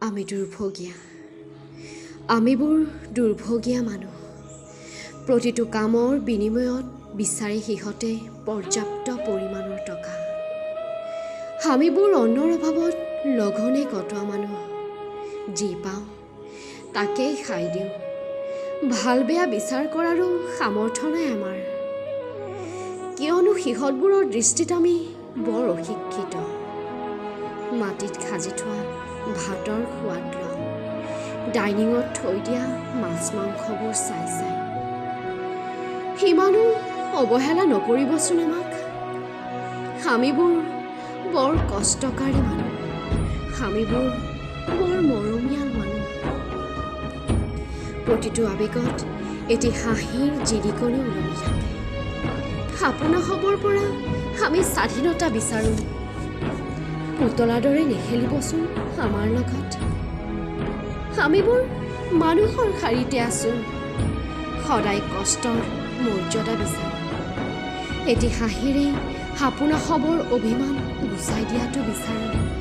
আমি দুৰ্ভগীয়া, আমিবোৰ দুৰ্ভগীয়া মানুহ। প্ৰতিটো কামৰ বিনিময়ত বিচাৰে সিহঁতে পৰ্যাপ্ত পৰিমাণৰ টকা। আমিবোৰ অন্নৰ অভাৱত লঘোণে কটোৱা মানুহ। যি পাওঁ তাকেই খাই দিওঁ। ভাল বেয়া বিচাৰ কৰাৰো সামৰ্থ্য নাই আমাৰ। কিয়নো সিহঁতবোৰৰ দৃষ্টিত আমি বৰ অশিক্ষিত। মাটিত সাজি থোৱা ভাতৰ সোৱাদ লওঁ, ডাইনিঙত থৈ দিয়া মাছ মাংসবোৰ চাই চাই। সিমানো অৱহেলা নকৰিবচোন আমাক। আমিবোৰ বৰ কষ্টকাৰী মানুহ, আমিবোৰ বৰ মৰমীয়াল মানুহ। প্ৰতিটো আৱেগত এটি হাঁহিৰ জিলিকনি ওলমি থাকে। আপোনা হ'বৰ পৰা আমি স্বাধীনতা বিচাৰোঁ। পুতলাৰ দৰে নেখেলিবচোন আমাৰ লগত। আমিবোৰ মানুহৰ শাৰীতে আছোঁ, সদায় কষ্টৰ মৰ্যাদা বিচাৰোঁ। এটি হাঁহিৰে আপোনা হ'বৰ অভিমান গুচাই দিয়াটো বিচাৰোঁ।